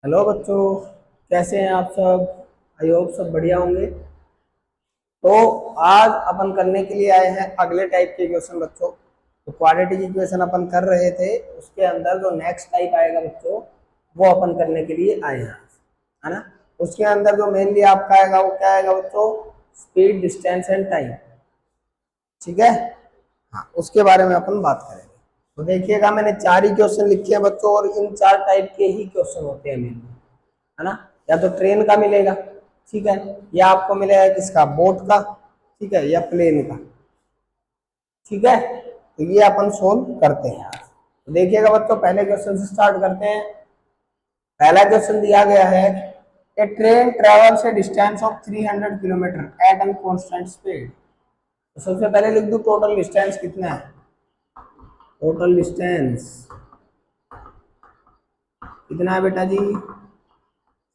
Hello बच्चों, कैसे हैं आप सब। आई होप सब बढ़िया होंगे। तो आज अपन करने के लिए आए हैं अगले टाइप के क्वेश्चन बच्चों। तो क्वाड्रेटिक इक्वेशन अपन कर रहे थे, उसके अंदर जो नेक्स्ट टाइप आएगा बच्चों वो अपन करने के लिए आए हैं, है ना। उसके अंदर जो मेनली आपका आएगा वो क्या आएगा बच्चों, स्पीड, डिस्टेंस एंड टाइम। ठीक है, हाँ उसके बारे में अपन बात करेंगे। तो देखिएगा मैंने चार ही क्वेश्चन लिखे हैं बच्चों, और इन चार टाइप के ही क्वेश्चन होते हैं मेनली, है ना। या तो ट्रेन का मिलेगा, ठीक है, या आपको मिलेगा किसका, बोट का, ठीक है, या प्लेन का। ठीक है, तो ये अपन सोल्व करते हैं आज। तो देखिएगा बच्चों, पहले क्वेश्चन से स्टार्ट करते हैं। पहला क्वेश्चन दिया गया है, a train travels a distance of 300 kilometre at a constant speed. तो सबसे पहले लिख दूं टोटल डिस्टेंस कितना है। टोटल डिस्टेंस कितना है बेटा जी,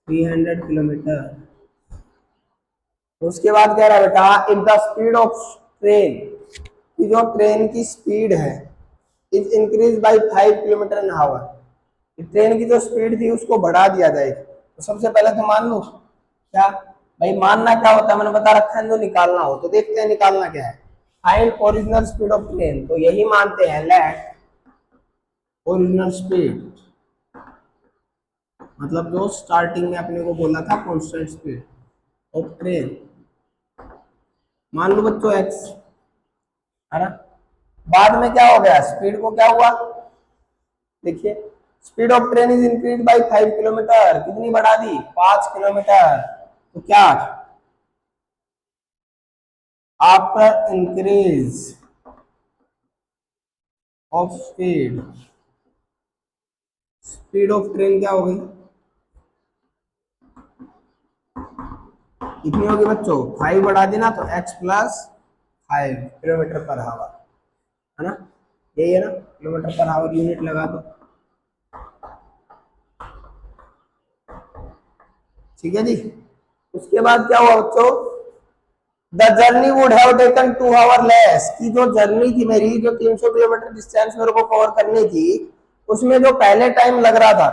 300 किलोमीटर। उसके बाद कह रहा है बेटा, if the speed of train, कि जो ट्रेन की स्पीड है, is increase by 5 kilometre in hour, train की जो स्पीड थी उसको बढ़ा दिया जाए। तो सबसे पहले तो मान लो क्या, भाई मानना क्या होता है, मैंने बता रखा है जो निकालना हो। तो देखते हैं निकालना क्या है। Find original speed of train, तो यही मानते हैं, लेट ओरिजिनल स्पीड, मतलब जो स्टार्टिंग में अपने को बोला था कांस्टेंट स्पीड ऑफ ट्रेन, मान लो बच्चों एक्स, है ना। बाद में क्या हो गया, स्पीड को क्या हुआ, देखिए speed of train is increase by 5 kilometre, कितनी बढ़ा दी, 5 किलोमीटर। तो क्या, after increase of speed, speed of train क्या हो गई, कितनी होगी बच्चों, 5 बढ़ा दी ना, तो x+5 किलोमीटर पर आवर, है ना। यही है ना, किलोमीटर पर आवर यूनिट लगा दो। ठीक है जी। उसके बाद क्या हुआ बच्चों, the journey would have taken 2 our less, की जो जर्नी थी मेरी, जो 300 किलोमीटर डिस्टेंस मेरे को कवर करनी थी, उसमें जो पहले टाइम लग रहा था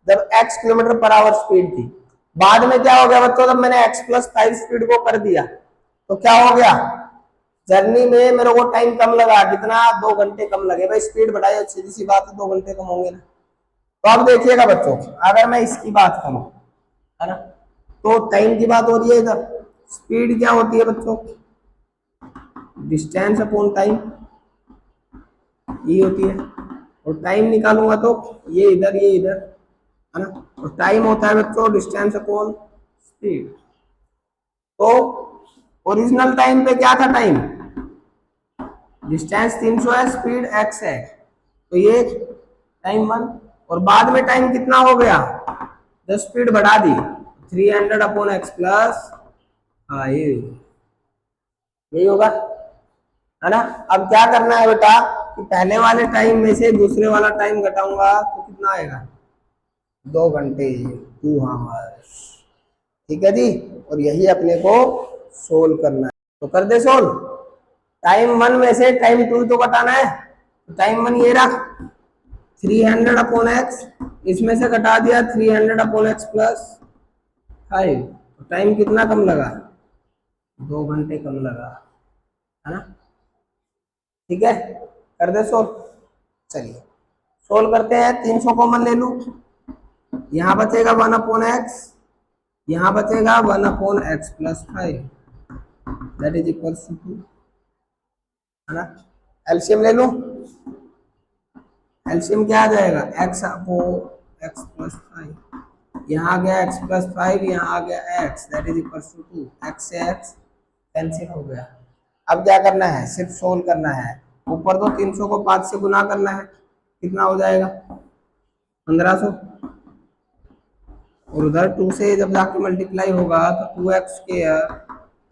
जब x kilometre per our speed थी, बाद में क्या हो गया बच्चों, जब मैंने x+5 स्पीड को कर दिया तो क्या हो गया, जर्नी में मेरे को टाइम कम लगा, कितना, 2 घंटे कम लगे। भाई स्पीड बढ़ाई, सीधी सी बात है, 2 घंटे कम होंगे ना। तो अब देखिएगा बच्चों, अगर मैं इसकी बात करूं, है ना, तो टाइम की बात हो रही है इधर। स्पीड क्या होती है बच्चों, डिस्टेंस अपॉन टाइम, ये होती है। और टाइम निकालूंगा तो ये इधर, ये इधर, है ना। और टाइम होता है बच्चों डिस्टेंस अपॉन स्पीड। तो ओरिजिनल टाइम पे क्या था, टाइम, डिस्टेंस 300 है, स्पीड x है, तो ये टाइम 1। और बाद में टाइम कितना हो गया, जब स्पीड बढ़ा दी, 300/x+5, यही होगा, है ना। अब क्या करना है बेटा, कि पहले वाले टाइम में से दूसरे वाला टाइम घटाऊंगा तो कितना आएगा, 2 घंटे, 2 आवर्स। ठीक है जी। और यही अपने को सोल्व करना है, तो कर दे सोल्व। टाइम 1 में से टाइम 2 तो घटाना है, तो टाइम 1 ये रहा 300/x, इसमें से घटा दिया 300/x+5, तो टाइम कितना कम लगा, 2 घंटे कम लगा, है ना। ठीक है, कर दे सोल्व। चलिए सोल्व करते हैं, 300 कॉमन ले लू, यहाँ बचेगा 1/x, यहाँ बचेगा 1/x+5, that is equal to 2, है ना। एलसीएम ले लूं, एलसीएम क्या आ जाएगा, x+5, यहाँ आ गया x+5, यहाँ आ गया x, that is equal to 2, x से x कैंसिल हो गया। अब क्या करना है, सिर्फ सोल्व करना है। ऊपर तो 300 को 5 से गुना करना है, कितना हो जाएगा, 1500, और उधर 2 से जब जाके मल्टीप्लाई होगा तो 2x²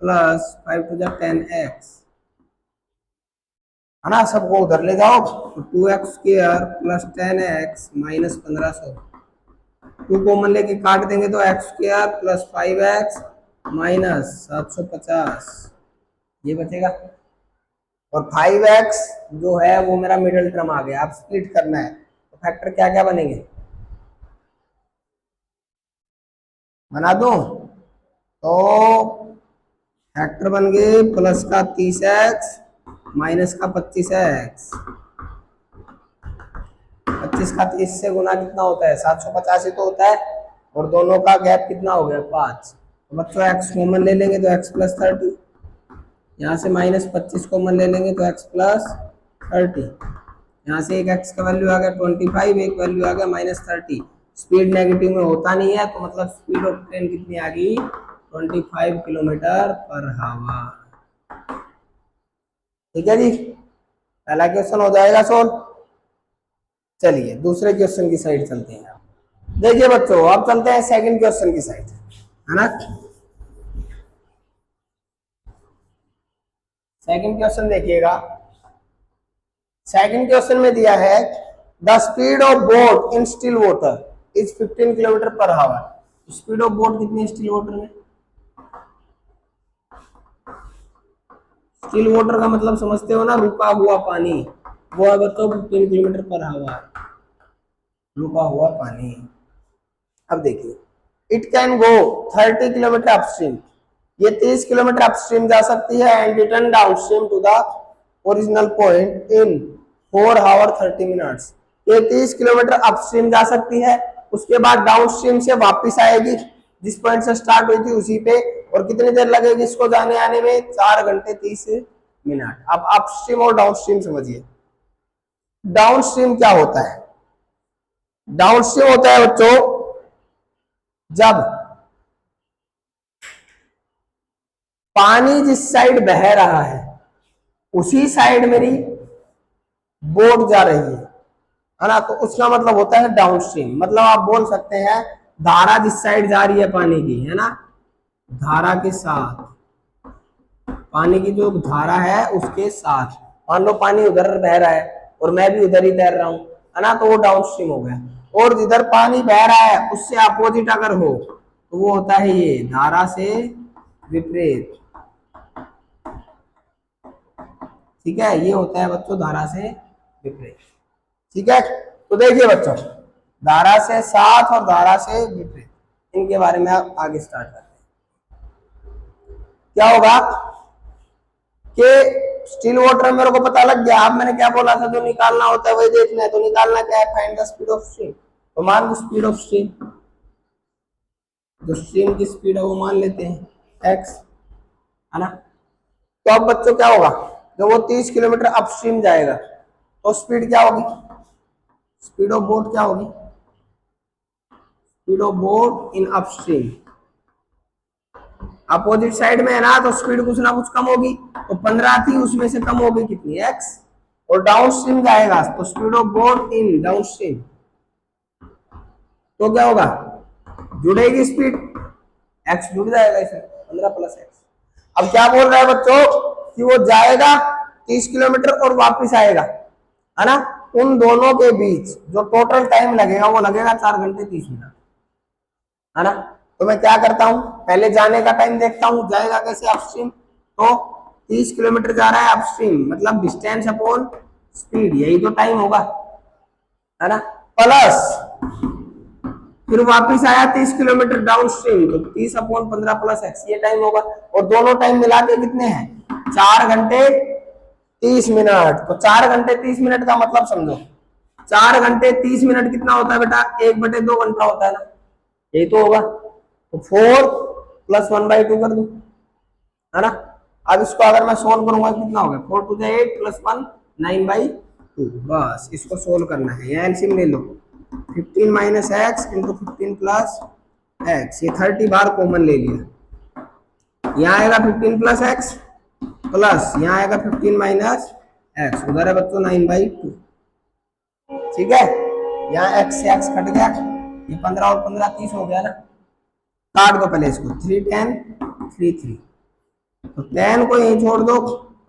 + 5 × 10x, है ना। सबको उधर ले जाओ, तो 2x² + 10x - 1500, 2 कॉमन लेके काट देंगे तो x² + 5x - 750, ये बचेगा। और 5x जो है वो मेरा मिडिल टर्म आ गया। अब स्प्लिट करना है, तो फैक्टर क्या क्या बनेंगे, बना दूं तो फैक्टर बन गए प्लस का 30x माइनस का 25x। 25 का 30 से गुना कितना होता है 785 तो होता है, और दोनों का गैप कितना हो गया 5। तो बच्चों x कॉमन ले लेंगे तो x प्लस 30, यहाँ से माइनस 25 कॉमन ले लेंगे तो x प्लस 30, यहाँ से एक x का वैल्यू आ गया 25, एक वैल्यू आ गया -30। स्पीड नेगेटिव में होता नहीं है, तो मतलब स्पीड ऑफ ट्रेन कितनी आ गई 25 किलोमीटर पर हावर। ठीक है जी, पहला क्वेश्चन हो जाएगा सोल्व। चलिए दूसरे क्वेश्चन की साइड चलते हैं। देखिए बच्चों, अब चलते हैं सेकंड क्वेश्चन की साइड, है ना। सेकंड क्वेश्चन देखिएगा। सेकंड क्वेश्चन में दिया है the speed of boat in still water is 15 kilometre पर हावर। स्पीड ऑफ बोट कितनी है स्टिल वाटर में? स्टिल वाटर का मतलब समझते हो ना, रुका हुआ पानी, वो है बच्चों 15 किलोमीटर पर हावर, रुका हुआ पानी। अब देखिए, it can go 30 kilometre upstream, ये 30 किलोमीटर अपस्ट्रीम जा सकती है, and return downstream to the original point in 4 hour 30 minutes. ये 30 किलोमीटर अपस्ट्रीम जा सकती है, उसके बाद डाउनस्ट्रीम से वापस आएगी जिस पॉइंट से स्टार्ट हुई थी उसी पे, और कितनी देर लगेगी इसको जाने आने में 4 घंटे 30 मिनट। अब अपस्ट्रीम और डाउनस्ट्रीम समझिए। डाउनस्ट्रीम क्या होता है? डाउनस्ट्रीम होता है बच्चों जब पानी जिस साइड बह रहा है उसी साइड मेरी बोट जा रही है ना, तो उसका मतलब होता है डाउनस्ट्रीम। मतलब आप बोल सकते हैं धारा जिस साइड जा रही है पानी की, है ना, धारा के साथ, पानी की जो धारा है उसके साथ, मान लो पानी उधर बह रहा है और मैं भी उधर ही तैर रहा हूं, है ना, तो वो डाउनस्ट्रीम हो गया। और जिधर पानी बह रहा है उससे अपोजिट अगर हो तो वो होता है ये धारा से विपरीत। ठीक है, ये होता है बच्चों धारा से विपरीत। ठीक है, तो देखिए बच्चों, धारा से साथ और धारा से विपरीत, इनके बारे में आप आगे स्टार्ट करते हैं। क्या होगा कि स्टिल वाटर में मेरे को पता लग गया, अब मैंने क्या बोला था, जो निकालना होता है वही देखना है। तो निकालना क्या है, find the speed of stream. तो मान लो स्पीड ऑफ स्ट्रीम, जो स्ट्रीम की स्पीड है वो मान लेते हैं x, है ना। तो अब बच्चों क्या होगा, जब वो 30 किलोमीटर अपस्ट्रीम जाएगा तो स्पीड क्या होगी, स्पीड ऑफ बोट क्या होगी, speed of boat in upstream. Opposite side में है ना, तो स्पीड कुछ ना कुछ कम होगी, तो 15 थी उसमें से कम होगी कितनी x, और डाउनस्ट्रीम जाएगा तो speed of boat in downstream, तो क्या होगा, जुड़ेगी स्पीड, x जुड़ जाएगा इसमें 15 प्लस x। अब क्या बोल रहा है बच्चों कि वो जाएगा 30 किलोमीटर और वापस आएगा, है ना, उन दोनों के बीच जो टोटल टाइम लगेगा वो लगेगा 4 घंटे 30 मिनट, है ना। तो मैं क्या करता हूं, पहले जाने का टाइम देखता हूं, जाएगा कैसे अपस्ट्रीम, तो 30 किलोमीटर जा रहा है अपस्ट्रीम, मतलब डिस्टेंस अपॉन स्पीड, यही तो टाइम होगा, है ना, प्लस फिर वापस आया 30 किलोमीटर डाउनस्ट्रीम, तो 30 अपॉन 15 प्लस x, ये टाइम होगा। और दोनों टाइम मिला के कितने हैं 4 घंटे 30 मिनट। तो 4 घंटे 30 मिनट का मतलब समझो, 4 घंटे 30 मिनट कितना होता है बेटा, 1/2 घंटा होता है ना, यही तो होगा। तो 4 प्लस 1/2 कर दो, है ना। अब इसको अगर मैं सोल्व करूंगा कितना होगा, 4 टू द 8 प्लस 1 9/2, बस इसको सोल्व करना है। यहाँ एलसीएम ले लो, 15 minus x into 15 plus x, ये 30 बार कॉमन ले लिया, यहाँ आएगा 15 प्लस एक्स प्लस यहाँ आएगा 15 माइनस एक्स, उधर है बच्चों 9/2। ठीक है, यहाँ x से x कट गया, ये 15 और 15 30 हो गया ना, काट दो पहले इसको, 3 10 3 3, तो 10 को यहीं छोड़ दो,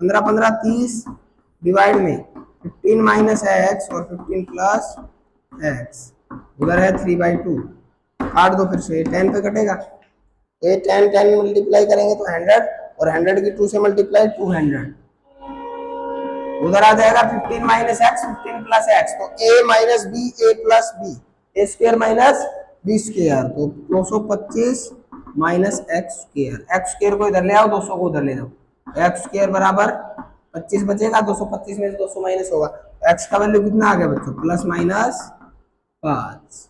15 15 30 डिवाइड में 15 माइनस एक्स और 15 प्लस एक्स, उधर है 3/2, काट दो फिर से, 10 पे कटेगा, ये 10 10 मल्टीप्लाई करेंगे तो 100, और 100 की 2 से मल्टीप्लाई 200, उधर आ जाएगा 15 माइनस एक्स 15 प्लस एक्स, तो a minus b a plus b, a square minus b square, तो 225 minus x square, x square को इधर ले आओ, 200 को उधर ले जाओ, एक्स स्क्वायर बराबर 25 बचेगा, 225 में से 200 माइनस होगा, एक्स का वैल्यू कितना आ गया बच्चों, प्लस माइनस 5।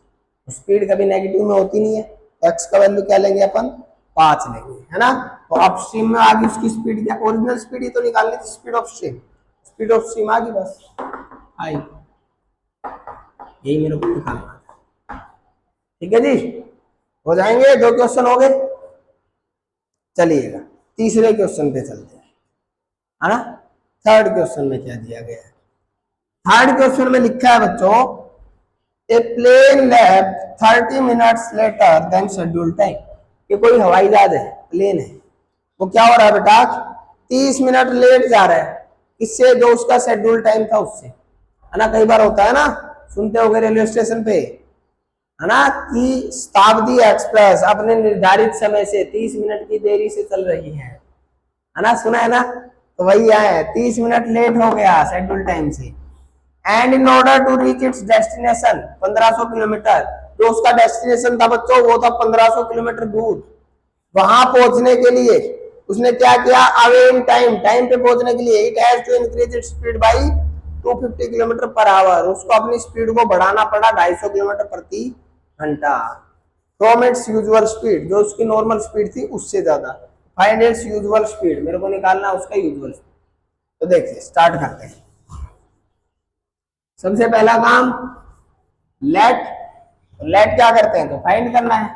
स्पीड कभी नेगेटिव में होती नहीं है, एक्स का वैल्यू क्या लेंगे अपन, 5 लेंगे, है ना। तो अपस्ट्रीम में आगे उसकी स्पीड क्या, ओरिजिनल स्पीड ही तो निकालनी थी, speed of stream, speed of stream आ गई, बस आई, यही मेरे को निकालना है। ठीक है जी, हो जाएंगे, 2 क्वेश्चन हो गए। चलिएगा तीसरे क्वेश्चन पे चलते हैं, है ना। थर्ड क्वेश्चन में क्या दिया गया है, थर्ड क्वेश्चन में लिखा है बच्चों, a plane left 30 minutes later than schedule time. ये कोई हवाई जहाज है, प्लेन है, वो क्या हो रहा है बेटा, 30 मिनट लेट जा रहा है, इससे जो उसका शेड्यूल टाइम था उससे, है ना। कई बार होता है ना, सुनते होगे रेलवे स्टेशन पे, है ना, कि शताब्दी एक्सप्रेस अपने निर्धारित समय से 30 मिनट की देरी से चल रही है ना, सुना है ना। तो वही है, 30 मिनट लेट हो गया शेड्यूल टाइम से, and in order to reach its destination 1500 kilometre, जो उसका डेस्टिनेशन था बच्चों वो था 1500 किलोमीटर दूर, वहां पहुंचने के लिए उसने क्या किया, अवे इन टाइम, टाइम पे पहुंचने के लिए it has to increase its speed by 250 kilometre per hour, उसको अपनी स्पीड को बढ़ाना पड़ा 250 किलोमीटर प्रति घंटा, फ्रॉम इट्स यूजुअल स्पीड, जो उसकी नॉर्मल स्पीड थी उससे ज्यादा। फाइंड इट्स यूजुअल स्पीड, मेरे को निकालना उसका यूजुअल स्पीड। तो देखिए स्टार्ट करते हैं। सबसे पहला काम लेट, लेट क्या करते हैं, तो फाइंड करना है,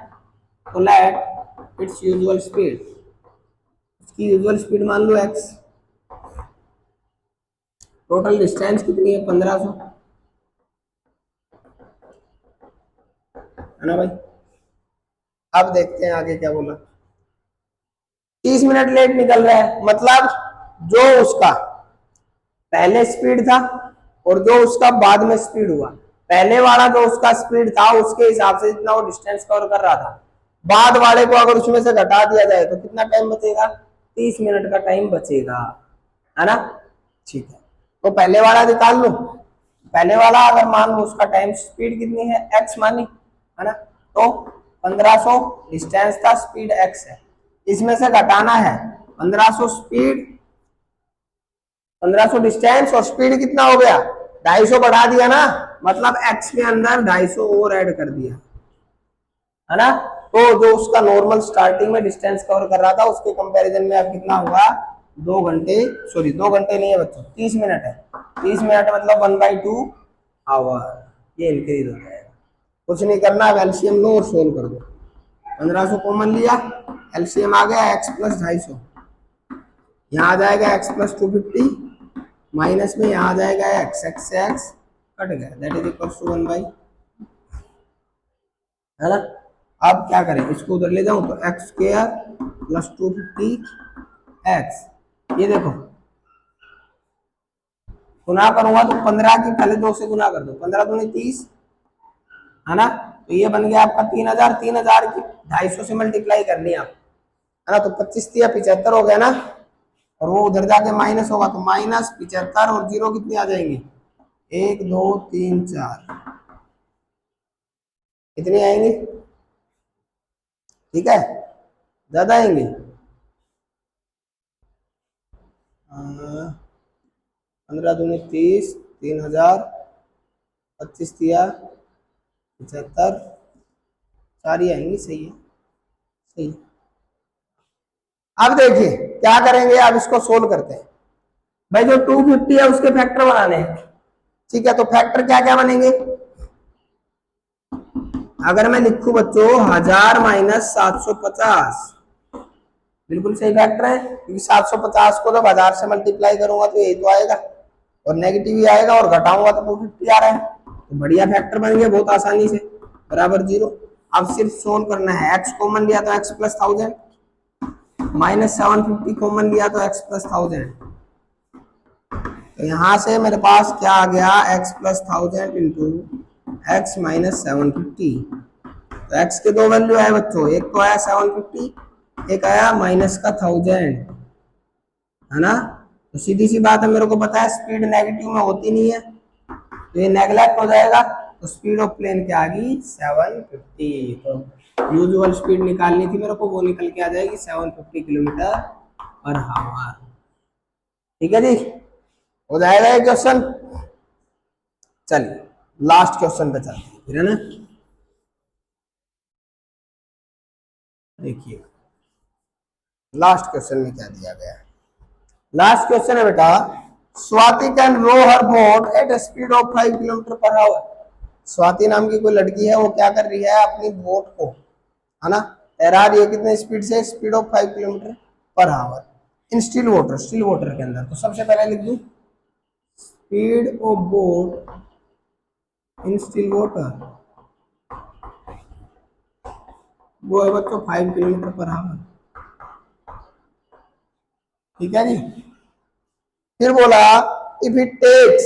तो लेट इट्स यूजुअल स्पीड, उसकी यूजुअल स्पीड मान लो x, टोटल डिस्टेंस कितनी है 1500, है ना भाई। अब देखते हैं आगे क्या बोला, 30 मिनट लेट निकल रहा है, मतलब जो उसका पहले स्पीड था और जो उसका बाद में स्पीड हुआ, पहले वाला जो उसका स्पीड था उसके हिसाब से जितना वो डिस्टेंस कवर कर रहा था, बाद वाले को अगर उसमें से घटा दिया जाए तो कितना टाइम बचेगा, 30 मिनट का टाइम बचेगा, है ना। ठीक है, तो पहले वाला निकाल लो, पहले वाला अगर मान लो उसका टाइम स्पीड कितनी है, x मानी, है ना, तो 1500 डिस्टेंस था, स्पीड x है, इसमें से घटाना है 1500 स्पीड, 1500 डिस्टेंस और स्पीड कितना हो गया, 250 बढ़ा दिया ना, मतलब x के अंदर 250 और ऐड कर दिया, है ना। तो जो उसका नॉर्मल स्टार्टिंग में डिस्टेंस कवर कर रहा था उसके कंपैरिजन में अब कितना हुआ, 2 घंटे, सॉरी 2 घंटे नहीं है बच्चों, 30 मिनट है, 30 मिनट मतलब 1/2 आवर, ये इंक्रीज हो जाएगा। कुछ नहीं करना, अब एलसीएम लो और सोल्व कर दो, 1500 कॉमन लिया, एलसीएम आ गया x प्लस 250, यहाँ आ जाएगा x प्लस 250, माइनस में यहाँ आ जाएगा x, x से x कट गया, दैट इज इक्वल टू 1/, है ना। अब क्या करें, इसको उधर ले जाऊं तो एक्स स्क्वायर प्लस 250x, ये देखो गुना करूंगा तो 15 की पहले 2 से गुना कर दो, 15 दूनी 30, है ना, तो ये बन गया आपका 3000, 3000 की 250 से मल्टीप्लाई करनी है आप, है ना, तो 25 या 75 हो गया ना, और वो उधर जाके माइनस होगा तो माइनस 75 और जीरो कितनी आ जाएंगी, 1 2 3 4, कितनी आएंगी, ठीक है, ज्यादा आएंगे, 15 दूनी 30, 3000, 25 दिया 75, 4 ही आएंगी, सही है, सही है। अब देखिए क्या करेंगे, अब इसको सोल्व करते हैं भाई, जो 250 है उसके फैक्टर बनाने हैं, ठीक है, तो फैक्टर क्या क्या बनेंगे, अगर मैं लिखूं बच्चों 1000 माइनस 750, बिल्कुल सही फैक्टर है, क्योंकि 750 को जब 1000 से मल्टीप्लाई करूंगा तो यही तो आएगा, और नेगेटिव ही आएगा, और घटाऊंगा तो 250 आ रहा है, तो बढ़िया फैक्टर बन गया बहुत आसानी से, बराबर 0। अब सिर्फ सोल्व करना है, x कॉमन लिया तो x प्लस 1000, माइनस 750 कॉमन लिया तो x प्लस 1000, तो यहां से मेरे पास क्या आ गया, x plus 1000 into x minus 750, तो x के दो वैल्यू आए बच्चों, एक तो आया 750, एक आया माइनस का 1000, है ना। तो सीधी सी बात है, मेरे को पता है स्पीड नेगेटिव में होती नहीं है, तो ये नेगलेक्ट हो जाएगा, तो स्पीड ऑफ प्लेन क्या आ गई 750। तो यूजुअल स्पीड निकालनी थी मेरे को, वो निकल के आ जाएगी 750 किलोमीटर पर आवर। ठीक है जी, हो जाएगा ये क्वेश्चन। चलिए लास्ट क्वेश्चन पे चलते हैं फिर, है ना। देखिए लास्ट क्वेश्चन में क्या दिया गया है। लास्ट क्वेश्चन है बेटा, Swati can row her boat at speed of 5 kilometre per hour. Swati नाम की कोई लड़की है, वो क्या कर रही है, अपनी बोट को, है ना, तैरा रही है कितने स्पीड से, speed of 5 kilometre per our in still water, still water के अंदर। तो सबसे पहले लिख दूं speed of boat in still water, वो है बच्चों 5 किलोमीटर पर आवर। ठीक है जी। फिर बोला if it takes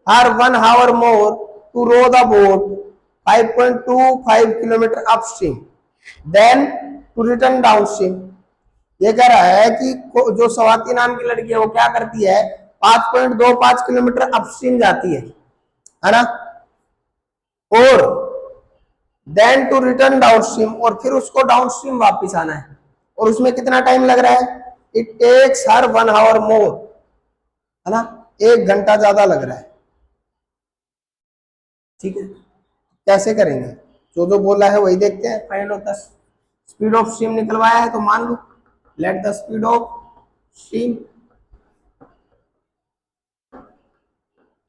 her 1 hour more to row the boat 5.25 kilometre upstream then to return downstream. ये कह रहा है कि जो स्वाति नाम की लड़की है वो क्या करती है, 5.25 किलोमीटर अपस्ट्रीम जाती है ना, और देन टू रिटर्न डाउनस्ट्रीम, और फिर उसको डाउनस्ट्रीम वापस आना है, और उसमें कितना टाइम लग रहा है, इट टेक्स हर 1 आवर मोर, है ना, 1 घंटा ज्यादा लग रहा है। ठीक है, कैसे करेंगे, जो बोला है वही देखते हैं। Find of the speed of stream निकलवाया है तो मान लो, let the speed of stream,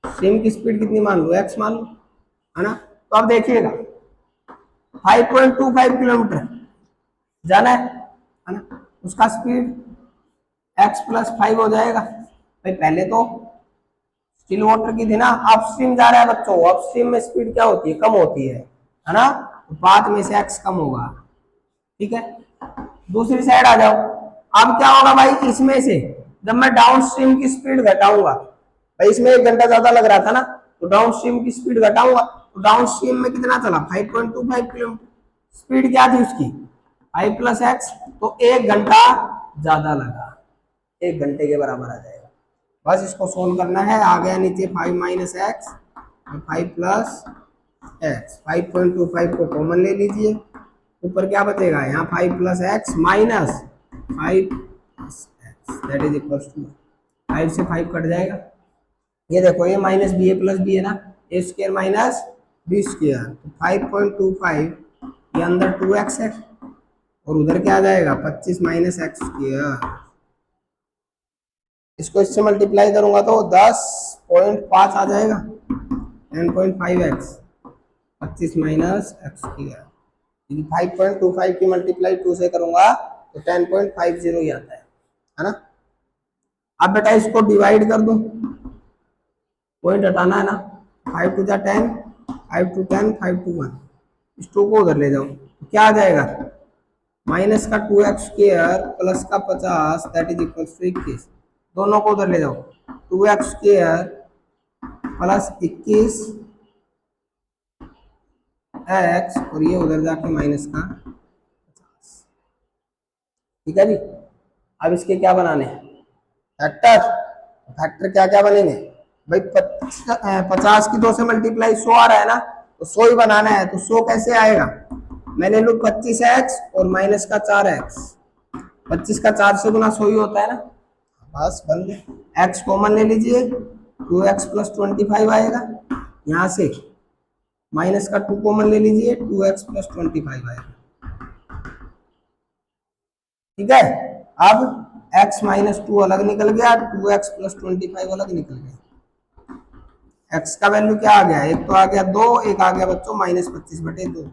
stream की स्पीड कितनी मान लो, x मान लो, है ना। तो अब देखिएगा 5.25 किलोमीटर जाना है ना, उसका स्पीड x प्लस 5 हो जाएगा। भाई पहले तो स्टिल वाटर की थी ना, अपस्ट्रीम जा रहा है बच्चों, अपस्ट्रीम में स्पीड क्या होती है, कम होती है ना, तो बाद में से x कम होगा। ठीक है, दूसरी साइड आ जाओ। अब क्या होगा भाई, इसमें से जब मैं डाउन स्ट्रीम की स्पीड घटाऊंगा, भाई इसमें 1 घंटा ज्यादा लग रहा था ना, तो डाउन स्ट्रीम की स्पीड घटाऊंगा, तो डाउन स्ट्रीम में कितना चला, 5.25 किलोमीटर, स्पीड क्या थी उसकी 5 प्लस एक्स, तो 1 घंटा ज्यादा लगा, 1 घंटे के बराबर आ जाएगा। बस इसको सोल्व करना है, आ गया नीचे 5 माइनस एक्स, 5 प्लस एक्स, 5.25 को कॉमन ले लीजिए, ऊपर क्या बचेगा, यहाँ 5 plus x minus 5 that is equal to 5 से 5 कट जाएगा। ये देखो ये minus b a plus b है ना, a square minus b square, तो 5.25 ये अंदर 2x है, और उधर क्या आ जाएगा 25 माइनस एक्स स्क्वायर। इसको इससे मल्टीप्लाई करूंगा तो 10.5 आ जाएगा, 10.5x 25 माइनस एक्स स्क्वायर। 5.25 की मल्टीप्लाई 2 से करूंगा तो 10.50 ही आता है ना। अब बेटा इसको डिवाइड कर दूं, पॉइंट हटाना है ना, 5 टू 10, 5 टू 10, 5 टू 1, इस 2 को उधर ले जाओ तो क्या आ जाएगा, माइनस का 2x स्क्वायर प्लस का 50 दैट इज इक्वल टू 21, दोनों को उधर ले जाओ, 2x स्क्वायर प्लस 21 x, और ये उधर जाके माइनस का 50। ठीक है जी। अब इसके क्या बनाने हैं, फैक्टर, फैक्टर क्या क्या बनेंगे भाई, 50 की 2 से मल्टीप्लाई 100 आ रहा है ना, तो 100 ही बनाना है, तो 100 कैसे आएगा, मैं ले लूं 25x और माइनस का 4x, 25 का 4 से गुना 100 ही होता है ना, बस बन गया। x कॉमन ले लीजिए, 2x प्लस 25 आएगा, यहाँ से माइनस का 2 कॉमन ले लीजिए, 2x प्लस 25 आएगा। ठीक है, अब x माइनस 2 अलग निकल गया, 2x प्लस 25 अलग निकल गया, x का वैल्यू क्या आ गया, एक तो आ गया 2, एक आ गया बच्चों माइनस 25/2,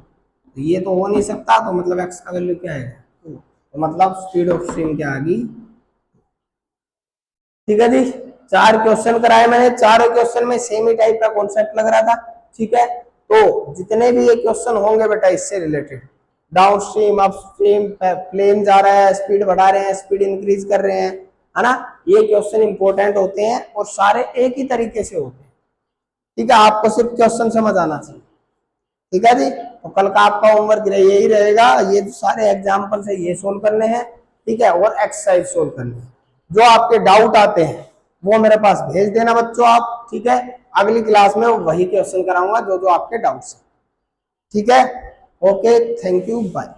तो ये तो हो नहीं सकता, तो मतलब x का वैल्यू क्या आएगा, तो मतलब स्पीड ऑफ स्ट्रीम क्या आ गई। ठीक है जी, 4 क्वेश्चन कराए मैंने, चारों क्वेश्चन में सेम ही टाइप का कॉन्सेप्ट लग रहा था। ठीक है, तो जितने भी ये क्वेश्चन होंगे बेटा इससे related, down stream up stream, plane जा रहा है स्पीड बढ़ा रहे हैं, स्पीड इंक्रीज कर रहे हैं, है ना, ये क्वेश्चन इंपॉर्टेंट होते हैं और सारे एक ही तरीके से होते हैं। ठीक है, आपको सिर्फ क्वेश्चन समझ आना चाहिए। ठीक है जी, तो कल का आपका होमवर्क यही रहेगा, ये सारे एग्जाम्पल है ये सोल्व करने हैं। ठीक है, और एक्सरसाइज सोल्व करनी है। जो आपके डाउट आते हैं वो मेरे पास भेज देना बच्चों आप। ठीक है, अगली क्लास में वही क्वेश्चन कराऊंगा जो जो आपके डाउट्स हैं। ठीक है, ओके, थैंक यू, बाय।